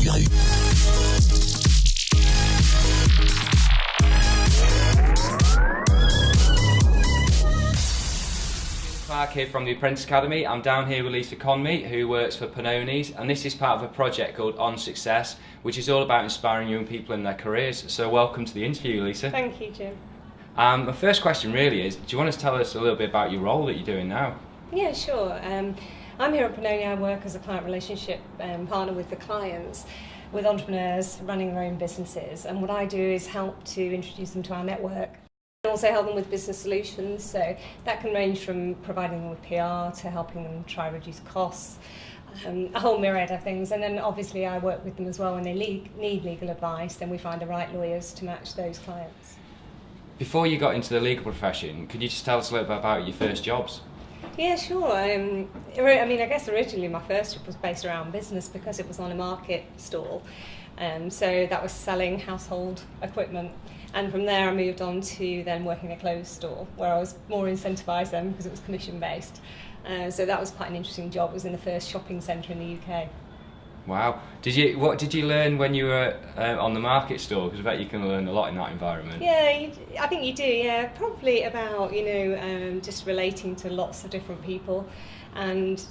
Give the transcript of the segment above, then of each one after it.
Clarke here from the Apprentice Academy. I'm down here with Conmy, who works for Pannone, and this is part of a project called On Success, which is all about inspiring young people in their careers. So welcome to the interview, Lisa. Thank you, Jim. My first question really is, do you want to tell us a little bit about your role that you're doing now? Yeah, sure. I'm here at Pannone. I work as a client relationship partner with the clients, with entrepreneurs running their own businesses, and what I do is help to introduce them to our network. And also help them with business solutions, so that can range from providing them with PR to helping them try to reduce costs, a whole myriad of things. And then obviously I work with them as well when they need legal advice, then we find the right lawyers to match those clients. Before you got into the legal profession, could you just tell us a little bit about your first jobs? Yeah, sure. I guess originally my first job was based around business because it was on a market stall. So that was selling household equipment. And from there I moved on to then working in a clothes store where I was more incentivised then because it was commission based. So that was quite an interesting job. It was in the first shopping centre in the UK. Wow. What did you learn when you were on the market store? Because I bet you can learn a lot in that environment. Yeah, I think you do, yeah. Probably about, just relating to lots of different people and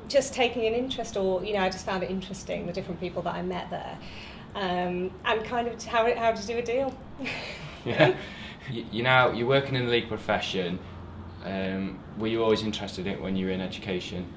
just taking an interest, or, I just found it interesting, the different people that I met there. And kind of how to do a deal. Yeah. You're working in the legal profession. Were you always interested in it when you were in education?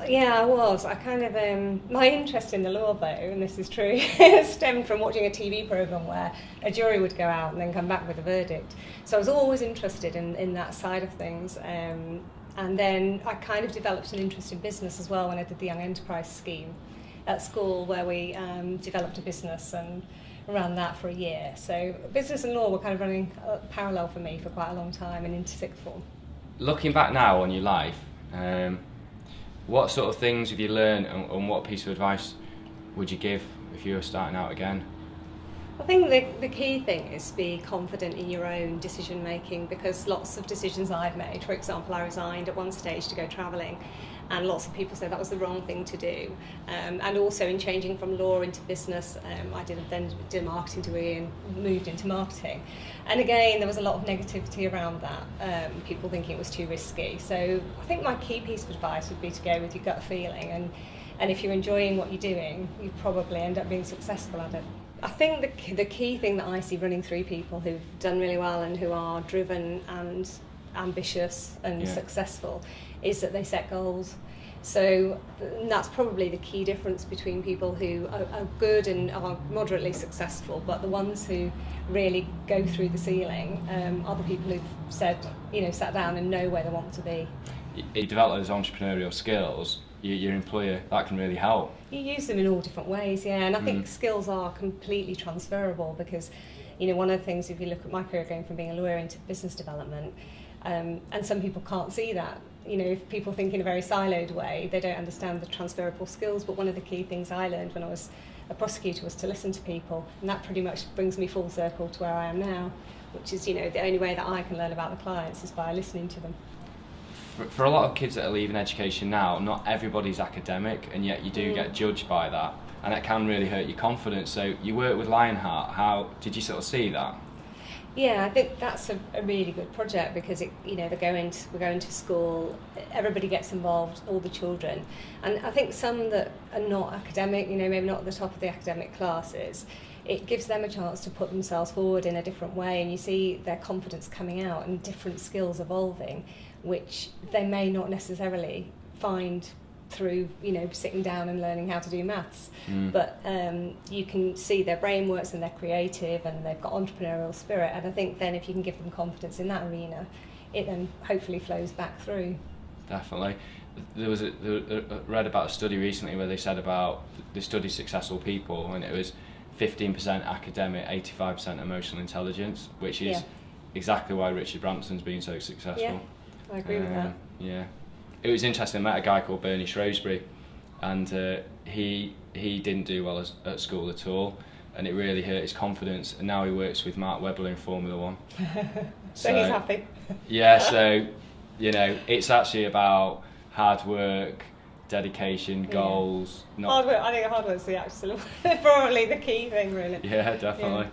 Yeah, I was. I kind of my interest in the law, though, and this is true, stemmed from watching a TV programme where a jury would go out and then come back with a verdict. So I was always interested in that side of things. And then I kind of developed an interest in business as well when I did the Young Enterprise Scheme at school, where we developed a business and ran that for a year. So business and law were kind of running parallel for me for quite a long time and into sixth form. Looking back now on your life, what sort of things have you learned, and what piece of advice would you give if you were starting out again? I think the key thing is be confident in your own decision making, because lots of decisions I've made, for example, I resigned at one stage to go travelling, and lots of people said that was the wrong thing to do. And also in changing from law into business, I did a marketing degree and moved into marketing. And again, there was a lot of negativity around that, people thinking it was too risky. So I think my key piece of advice would be to go with your gut feeling, and if you're enjoying what you're doing, you probably end up being successful at it. I think the key thing that I see running through people who've done really well and who are driven and ambitious and successful is that they set goals. So that's probably the key difference between people who are good and are moderately successful, but the ones who really go through the ceiling are the people who've sat down and know where they want to be. You develop those entrepreneurial skills, your employer, that can really help. You use them in all different ways, yeah, and I think skills are completely transferable, because one of the things, if you look at my career going from being a lawyer into business development, and some people can't see that. If people think in a very siloed way, they don't understand the transferable skills. But one of the key things I learned when I was a prosecutor was to listen to people, and that pretty much brings me full circle to where I am now, which is, the only way that I can learn about the clients is by listening to them. For a lot of kids that are leaving education now, not everybody's academic, and yet you do get judged by that, and it can really hurt your confidence. So you work with Lionheart. How did you sort of see that? Yeah, I think that's a really good project, because we're going to school, everybody gets involved, all the children, and I think some that are not academic, maybe not at the top of the academic classes, it gives them a chance to put themselves forward in a different way, and you see their confidence coming out and different skills evolving, which they may not necessarily find through sitting down and learning how to do maths, but you can see their brain works and they're creative and they've got entrepreneurial spirit, and I think then if you can give them confidence in that arena, it then hopefully flows back through. Definitely. There was read about a study recently where they said about they studied successful people, and it was 15% academic, 85% emotional intelligence, which is exactly why Richard Branson's been so successful. Yeah, I agree with that. Yeah. It was interesting. I met a guy called Bernie Shrewsbury, and he didn't do well at school at all, and it really hurt his confidence. And now he works with Mark Webber in Formula One. So he's happy. Yeah. So it's actually about hard work, dedication, goals. Not hard work. I think hard work is the absolute, probably the key thing, really. Yeah, definitely. Yeah.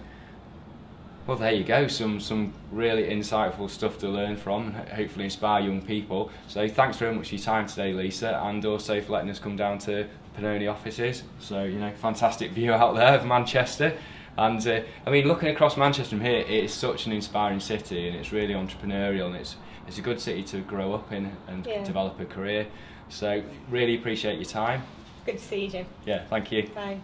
Well, there you go. Some really insightful stuff to learn from, and hopefully inspire young people. So thanks very much for your time today, Lisa, and also for letting us come down to Pannone offices. So, you know, fantastic view out there of Manchester. And I mean, looking across Manchester from here, it is such an inspiring city, and it's really entrepreneurial, and it's a good city to grow up in and develop a career. So really appreciate your time. Good to see you, Jim. Yeah, thank you. Bye.